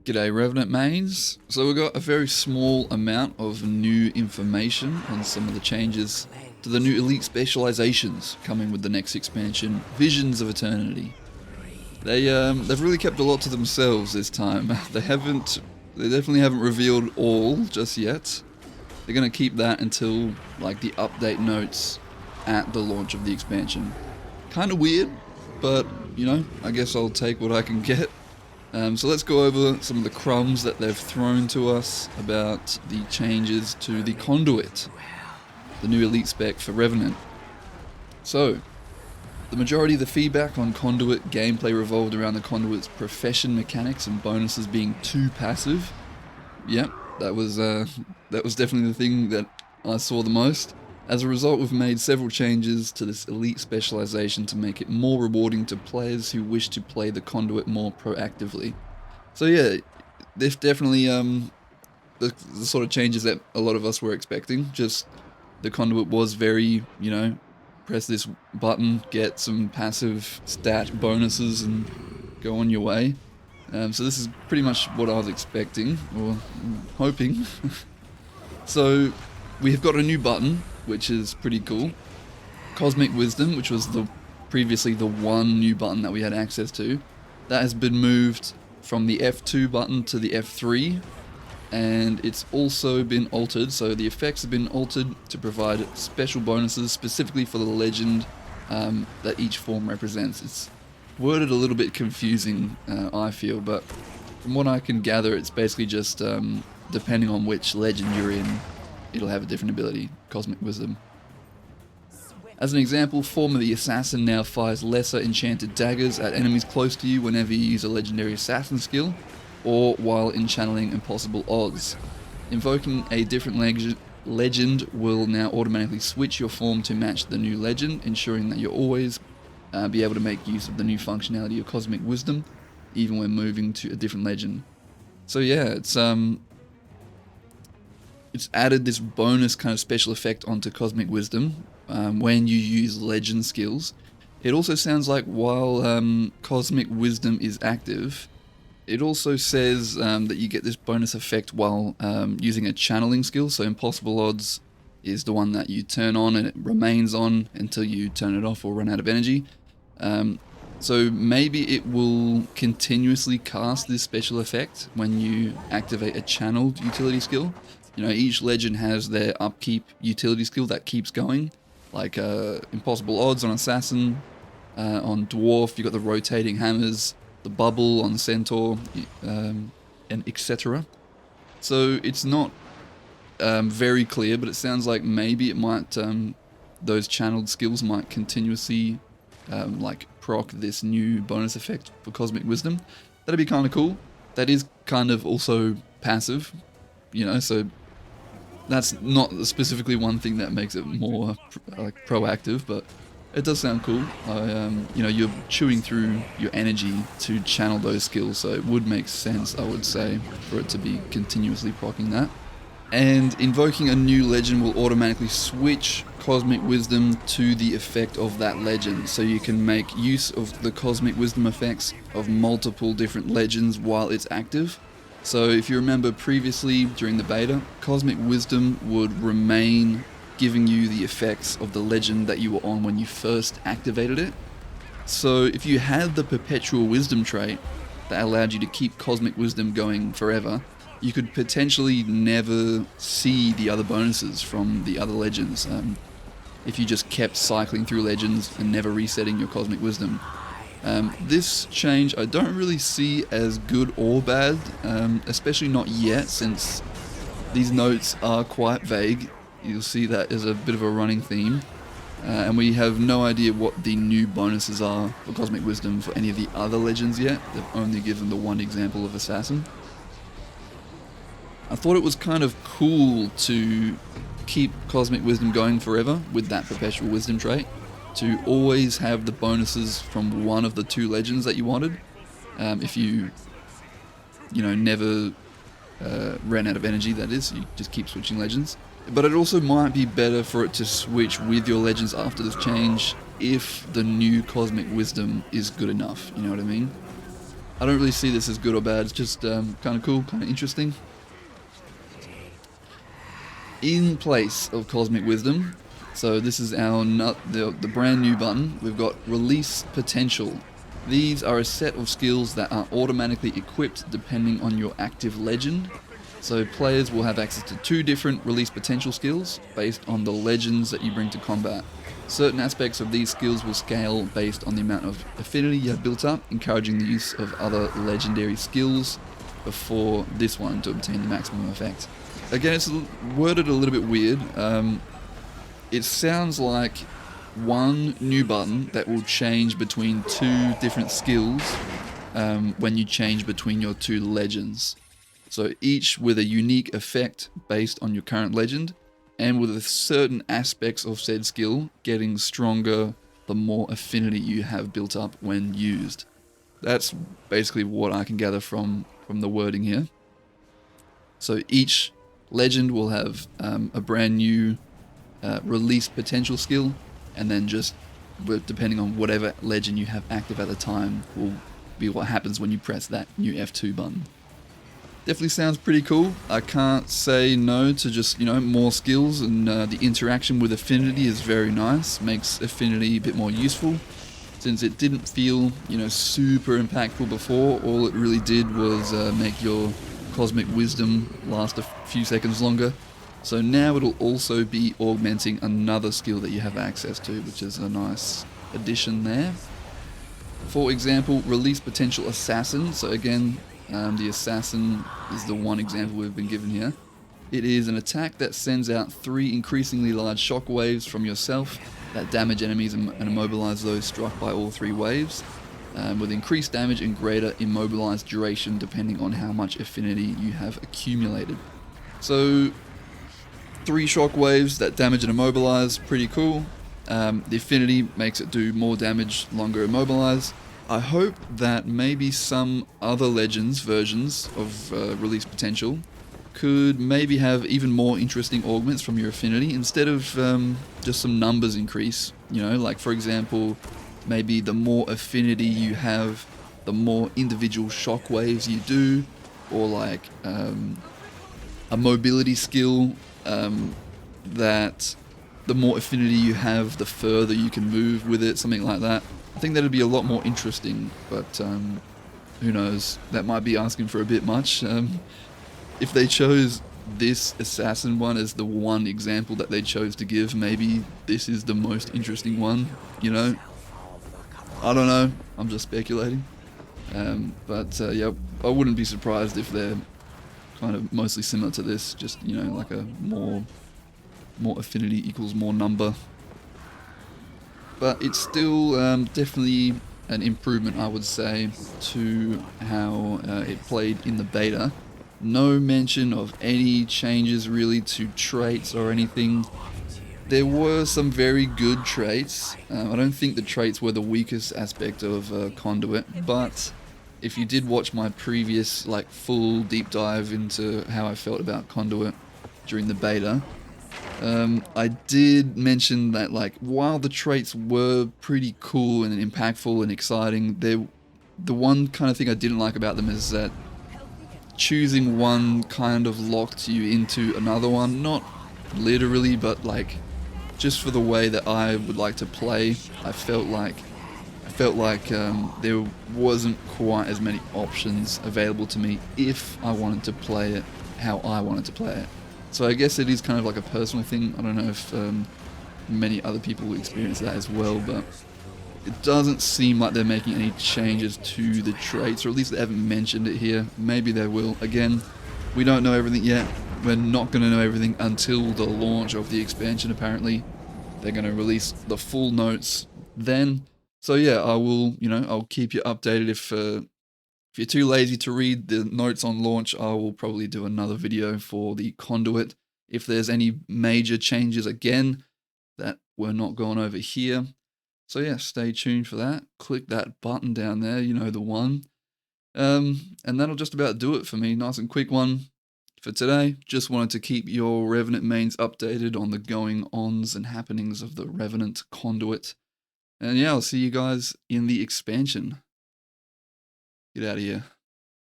G'day Revenant mains. So we've got a very small amount of new information on some of the changes to the new elite specializations coming with the next expansion, Visions of Eternity. They've really kept a lot to themselves this time. They definitely haven't revealed all just yet. They're going to keep that until like the update notes at the launch of the expansion. Kind of weird, but you know, I guess I'll take what I can get. So let's go over some of the crumbs that they've thrown to us about the changes to the Conduit, the new elite spec for Revenant. So, the majority of the feedback on Conduit gameplay revolved around the Conduit's profession mechanics and bonuses being too passive. Yep, that was definitely the thing that I saw the most. As a result, we've made several changes to this elite specialization to make it more rewarding to players who wish to play the Conduit more proactively. So yeah, there's definitely the sort of changes that a lot of us were expecting. Just the Conduit was very, you know, press this button, get some passive stat bonuses and go on your way. So this is pretty much what I was expecting, or hoping. So we have got a new button, which is pretty cool. Cosmic Wisdom, which was previously the one new button that we had access to, that has been moved from the F2 button to the F3, and it's also been altered, so the effects have been altered to provide special bonuses specifically for the legend that each form represents. It's worded a little bit confusing, I feel, but from what I can gather, it's basically just depending on which legend you're in, it'll have a different ability, Cosmic Wisdom. As an example, Form of the Assassin now fires lesser enchanted daggers at enemies close to you whenever you use a legendary assassin skill, or while channeling impossible odds. Invoking a different legend will now automatically switch your form to match the new legend, ensuring that you'll always be able to make use of the new functionality of Cosmic Wisdom, even when moving to a different legend. So yeah, it's added this bonus kind of special effect onto Cosmic Wisdom when you use legend skills. It also sounds like while Cosmic Wisdom is active, it also says that you get this bonus effect while using a channeling skill. So Impossible Odds is the one that you turn on and it remains on until you turn it off or run out of energy. So maybe it will continuously cast this special effect when you activate a channeled utility skill. You know, each legend has their upkeep utility skill that keeps going, like Impossible Odds on Assassin, on Dwarf, you've got the rotating hammers, the bubble on Centaur, and etc. So it's not very clear, but it sounds like maybe it might, those channeled skills might continuously like proc this new bonus effect for Cosmic Wisdom. That'd be kind of cool. That is kind of also passive, you know, so that's not specifically one thing that makes it more proactive, but it does sound cool. You know, you're chewing through your energy to channel those skills, so it would make sense, I would say, for it to be continuously proccing that. And invoking a new legend will automatically switch Cosmic Wisdom to the effect of that legend, so you can make use of the Cosmic Wisdom effects of multiple different legends while it's active. So if you remember previously during the beta, Cosmic Wisdom would remain giving you the effects of the legend that you were on when you first activated it. So if you had the Perpetual Wisdom trait that allowed you to keep Cosmic Wisdom going forever, you could potentially never see the other bonuses from the other legends if you just kept cycling through legends and never resetting your Cosmic Wisdom. This change I don't really see as good or bad, especially not yet, since these notes are quite vague. You'll see that as a bit of a running theme, and we have no idea what the new bonuses are for Cosmic Wisdom for any of the other legends yet. They've only given the one example of Assassin. I thought it was kind of cool to keep Cosmic Wisdom going forever with that Perpetual Wisdom trait, to always have the bonuses from one of the two legends that you wanted. If you know, never ran out of energy, that is, you just keep switching legends. But it also might be better for it to switch with your legends after this change if the new Cosmic Wisdom is good enough, you know what I mean? I don't really see this as good or bad. It's just kind of cool, kind of interesting. In place of Cosmic Wisdom, so this is our the brand new button, we've got Release Potential. These are a set of skills that are automatically equipped depending on your active legend. So players will have access to 2 different Release Potential skills based on the legends that you bring to combat. Certain aspects of these skills will scale based on the amount of affinity you have built up, encouraging the use of other legendary skills before this one to obtain the maximum effect. Again, it's worded a little bit weird. It sounds like one new button that will change between 2 different skills when you change between your 2 legends. So each with a unique effect based on your current legend, and with certain aspects of said skill getting stronger the more affinity you have built up when used. That's basically what I can gather from the wording here. So each legend will have a brand new release potential skill, and then just depending on whatever legend you have active at the time will be what happens when you press that new F2 button. Definitely sounds pretty cool. I can't say no to just, more skills, and the interaction with affinity is very nice. Makes affinity a bit more useful. Since it didn't feel, super impactful before, all it really did was make your Cosmic Wisdom last a few seconds longer. So now it'll also be augmenting another skill that you have access to, which is a nice addition there. For example, Release Potential Assassin. So again, the Assassin is the one example we've been given here. It is an attack that sends out 3 increasingly large shock waves from yourself that damage enemies and immobilize those struck by all 3 waves, with increased damage and greater immobilized duration depending on how much affinity you have accumulated. So 3 shock waves that damage and immobilize, pretty cool. The affinity makes it do more damage, longer immobilize. I hope that maybe some other Legends versions of Release Potential could maybe have even more interesting augments from your affinity instead of just some numbers increase. Like for example, maybe the more affinity you have, the more individual shock waves you do, or like a mobility skill that the more affinity you have, the further you can move with it, something like that. I think that'd be a lot more interesting, but who knows? That might be asking for a bit much. If they chose this Assassin one as the one example that they chose to give, maybe this is the most interesting one, I don't know, I'm just speculating. But yeah, I wouldn't be surprised if they're kind of mostly similar to this, just, like a more affinity equals more number. But it's still definitely an improvement, I would say, to how it played in the beta. No mention of any changes really to traits or anything. There were some very good traits. I don't think the traits were the weakest aspect of Conduit, but if you did watch my previous full deep dive into how I felt about Conduit during the beta, I did mention that while the traits were pretty cool and impactful and exciting, the one kind of thing I didn't like about them is that choosing one kind of locked you into another one. Not literally, but just for the way that I would like to play, I felt like there wasn't quite as many options available to me if I wanted to play it how I wanted to play it. So I guess it is kind of like a personal thing. I don't know if many other people experience that as well, but it doesn't seem like they're making any changes to the traits, or at least they haven't mentioned it here. Maybe they will. Again, we don't know everything yet. We're not going to know everything until the launch of the expansion, apparently. They're going to release the full notes then. So yeah, I will, I'll keep you updated. If you're too lazy to read the notes on launch, I will probably do another video for the Conduit. If there's any major changes again that we're not going over here. So yeah, stay tuned for that. Click that button down there, the one. And that'll just about do it for me. Nice and quick one for today. Just wanted to keep your Revenant mains updated on the going-ons and happenings of the Revenant Conduit. And yeah, I'll see you guys in the expansion. Get out of here.